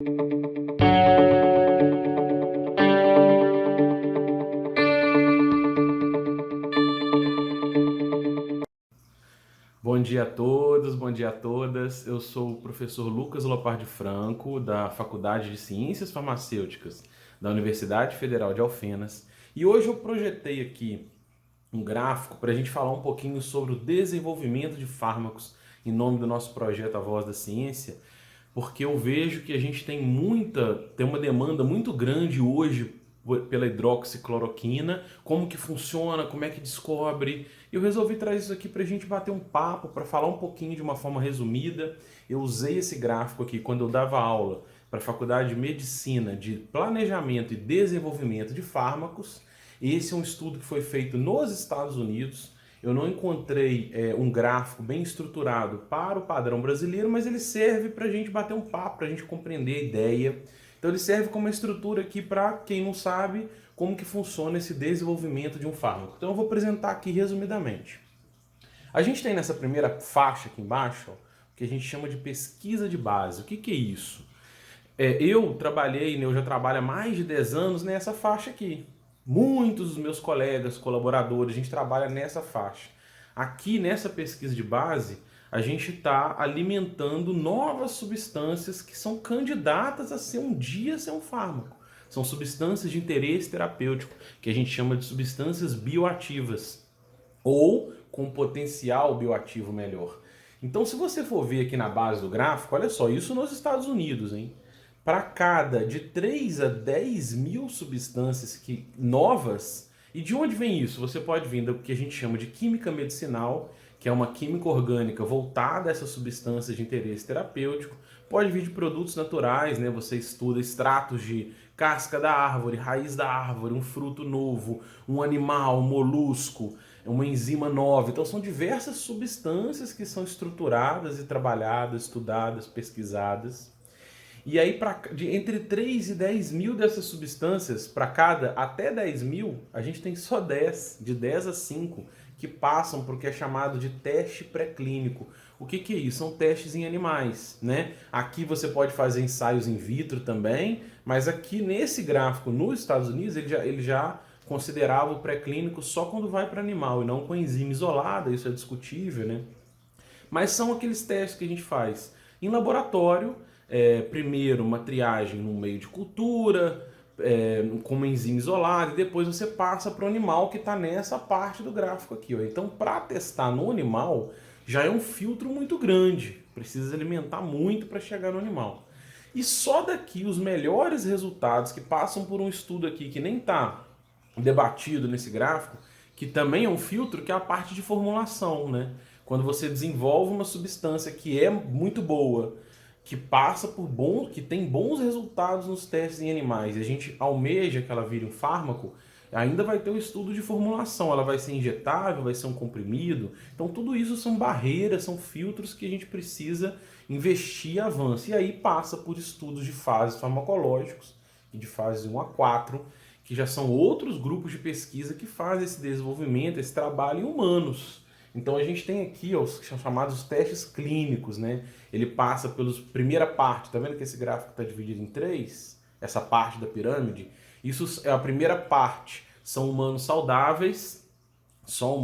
Bom dia a todos, bom dia a todas. Eu sou o professor Lucas Lopardi Franco, da Faculdade de Ciências Farmacêuticas da Universidade Federal de Alfenas. E hoje eu projetei aqui um gráfico para a gente falar um pouquinho sobre o desenvolvimento de fármacos em nome do nosso projeto A Voz da Ciência, porque eu vejo que a gente tem uma demanda muito grande hoje pela hidroxicloroquina, como que funciona, como é que descobre. Eu resolvi trazer isso aqui para a gente bater um papo, para falar um pouquinho de uma forma resumida. Eu usei esse gráfico aqui quando eu dava aula para a Faculdade de Medicina de Planejamento e Desenvolvimento de Fármacos. Esse é um estudo que foi feito nos Estados Unidos. Eu não encontrei um gráfico bem estruturado para o padrão brasileiro, mas ele serve para a gente bater um papo, para a gente compreender a ideia. Então ele serve como uma estrutura aqui para quem não sabe como que funciona esse desenvolvimento de um fármaco. Então eu vou apresentar aqui resumidamente. A gente tem nessa primeira faixa aqui embaixo, ó, o que a gente chama de pesquisa de base. O que é isso? Eu trabalhei, né, eu já trabalho há mais de 10 anos nessa faixa aqui. Muitos dos meus colegas, colaboradores, a gente trabalha nessa faixa. Aqui nessa pesquisa de base, a gente está alimentando novas substâncias que são candidatas a ser um dia ser um fármaco. São substâncias de interesse terapêutico, que a gente chama de substâncias bioativas, ou com potencial bioativo melhor. Então, se você for ver aqui na base do gráfico, olha só, isso nos Estados Unidos, hein? Para cada de 3 a 10 mil substâncias novas, e de onde vem isso? Você pode vir do que a gente chama de química medicinal, que é uma química orgânica voltada a essas substâncias de interesse terapêutico, pode vir de produtos naturais, né? Você estuda extratos de casca da árvore, raiz da árvore, um fruto novo, um animal, um molusco, uma enzima nova. Então são diversas substâncias que são estruturadas e trabalhadas, estudadas, pesquisadas. E aí, entre 3 e 10 mil dessas substâncias, para cada até 10 mil, a gente tem só 10, de 10 a 5, que passam por o que é chamado de teste pré-clínico. O que é isso? São testes em animais, né? Aqui você pode fazer ensaios in vitro também, mas aqui nesse gráfico, nos Estados Unidos, ele já considerava o pré-clínico só quando vai para animal, e não com enzima isolada, isso é discutível, né? Mas são aqueles testes que a gente faz em laboratório, primeiro uma triagem no meio de cultura, com uma enzima isolada, e depois você passa para o animal que está nessa parte do gráfico aqui. Ó. Então, para testar no animal, já é um filtro muito grande, precisa alimentar muito para chegar no animal. E só daqui os melhores resultados que passam por um estudo aqui que nem está debatido nesse gráfico, que também é um filtro, que é a parte de formulação, né? Quando você desenvolve uma substância que é muito boa, que passa por que tem bons resultados nos testes em animais, e a gente almeja que ela vire um fármaco, ainda vai ter o estudo de formulação, ela vai ser injetável, vai ser um comprimido. Então tudo isso são barreiras, são filtros que a gente precisa investir e avançar. E aí passa por estudos de fases farmacológicos, e de fase 1 a 4, que já são outros grupos de pesquisa que fazem esse desenvolvimento, esse trabalho em humanos. Então a gente tem aqui ó, os chamados testes clínicos, né? Ele passa pelos primeira parte, tá vendo que esse gráfico está dividido em três? Essa parte da pirâmide. Isso é a primeira parte, são humanos saudáveis, só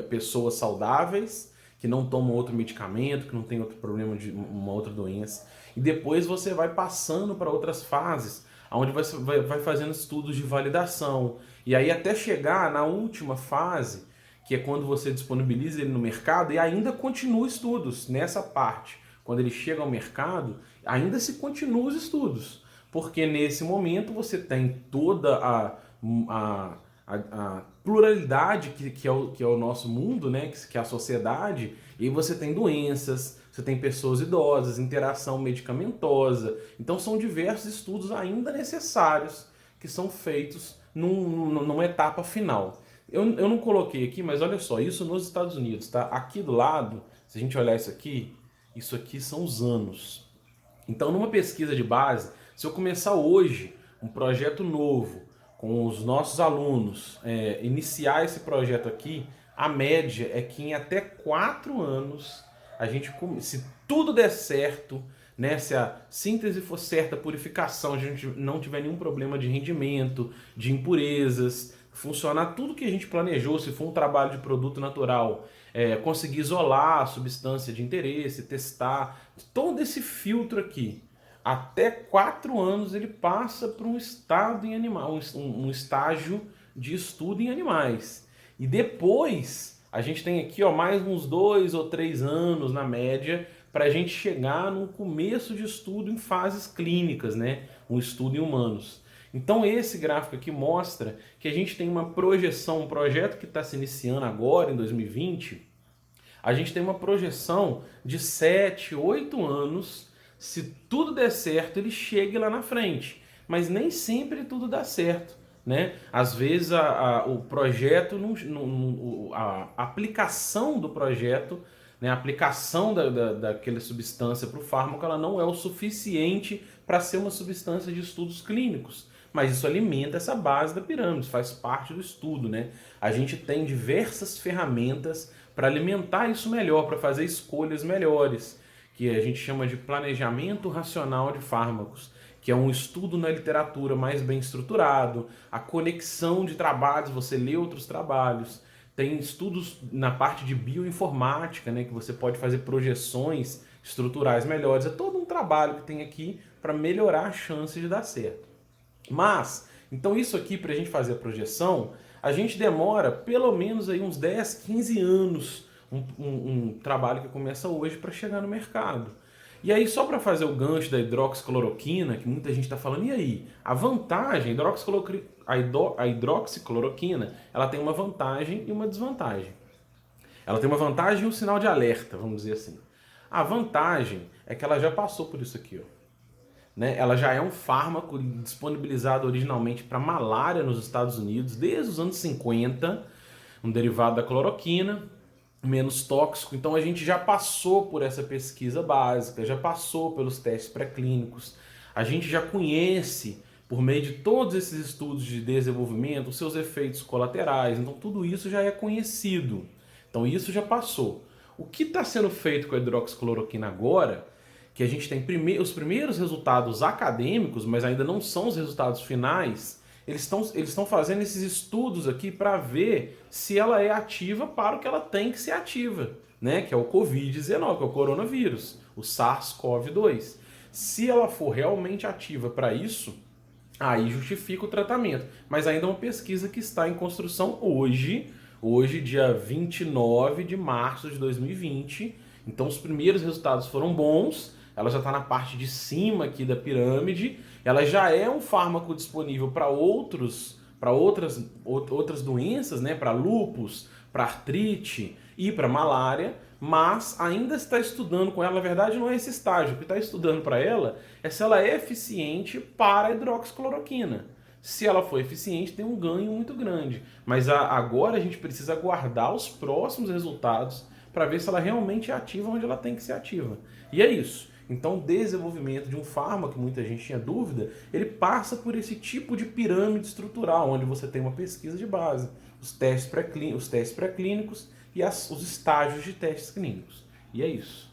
pessoas saudáveis, que não tomam outro medicamento, que não tem outro problema de uma outra doença. E depois você vai passando para outras fases, onde você vai fazendo estudos de validação. E aí até chegar na última fase, que é quando você disponibiliza ele no mercado e ainda continua estudos nessa parte. Quando ele chega ao mercado, ainda se continua os estudos, porque nesse momento você tem toda a pluralidade que é o nosso mundo, né? Que é a sociedade, e você tem doenças, você tem pessoas idosas, interação medicamentosa. Então são diversos estudos ainda necessários que são feitos numa etapa final. Eu não coloquei aqui, mas olha só, isso nos Estados Unidos, tá? Aqui do lado, se a gente olhar isso aqui são os anos. Então, numa pesquisa de base, se eu começar hoje um projeto novo com os nossos alunos, iniciar esse projeto aqui, a média é que em até 4 anos, a gente, se tudo der certo, né? Se a síntese for certa, a purificação, a gente não tiver nenhum problema de rendimento, de impurezas, funcionar tudo que a gente planejou, se for um trabalho de produto natural, conseguir isolar a substância de interesse, testar, todo esse filtro aqui. Até 4 anos ele passa para um estado em animal, um estágio de estudo em animais. E depois a gente tem aqui mais uns 2 ou 3 anos na média para a gente chegar no começo de estudo em fases clínicas, né? Um estudo em humanos. Então esse gráfico aqui mostra que a gente tem uma projeção, um projeto que está se iniciando agora em 2020, a gente tem uma projeção de 7, 8 anos, se tudo der certo ele chegue lá na frente, mas nem sempre tudo dá certo, né? Às vezes o projeto, a aplicação do projeto, né, a aplicação daquela substância para o fármaco, ela não é o suficiente para ser uma substância de estudos clínicos. Mas isso alimenta essa base da pirâmide, faz parte do estudo, né? A gente tem diversas ferramentas para alimentar isso melhor, para fazer escolhas melhores, que a gente chama de planejamento racional de fármacos, que é um estudo na literatura mais bem estruturado, a conexão de trabalhos, você lê outros trabalhos, tem estudos na parte de bioinformática, né, que você pode fazer projeções estruturais melhores. É todo um trabalho que tem aqui para melhorar as chances de dar certo. Mas, então isso aqui, para a gente fazer a projeção, a gente demora pelo menos aí uns 10, 15 anos, um trabalho que começa hoje para chegar no mercado. E aí, só para fazer o gancho da hidroxicloroquina, que muita gente está falando, e aí? A vantagem, a hidroxicloroquina, ela tem uma vantagem e uma desvantagem. Ela tem uma vantagem e um sinal de alerta, vamos dizer assim. A vantagem é que ela já passou por isso aqui, ó. Né? Ela já é um fármaco disponibilizado originalmente para malária nos Estados Unidos desde os anos 50, um derivado da cloroquina, menos tóxico. Então a gente já passou por essa pesquisa básica, já passou pelos testes pré-clínicos, a gente já conhece, por meio de todos esses estudos de desenvolvimento, os seus efeitos colaterais. Então tudo isso já é conhecido. Então isso já passou. O que está sendo feito com a hidroxicloroquina agora, que a gente tem os primeiros resultados acadêmicos, mas ainda não são os resultados finais, eles estão fazendo esses estudos aqui para ver se ela é ativa para o que ela tem que ser ativa, né? Que é o Covid-19, que é o coronavírus, o SARS-CoV-2. Se ela for realmente ativa para isso, aí justifica o tratamento. Mas ainda é uma pesquisa que está em construção hoje, dia 29 de março de 2020. Então os primeiros resultados foram bons, ela já está na parte de cima aqui da pirâmide, ela já é um fármaco disponível para outras doenças, né? Para lúpus, para artrite e para malária, mas ainda está estudando com ela. Na verdade, não é esse estágio. O que está estudando para ela é se ela é eficiente para a hidroxicloroquina. Se ela for eficiente, tem um ganho muito grande. Mas agora a gente precisa aguardar os próximos resultados para ver se ela realmente é ativa onde ela tem que ser ativa. E é isso. Então, o desenvolvimento de um fármaco, que muita gente tinha dúvida, ele passa por esse tipo de pirâmide estrutural, onde você tem uma pesquisa de base, os testes pré-clínicos e os estágios de testes clínicos. E é isso.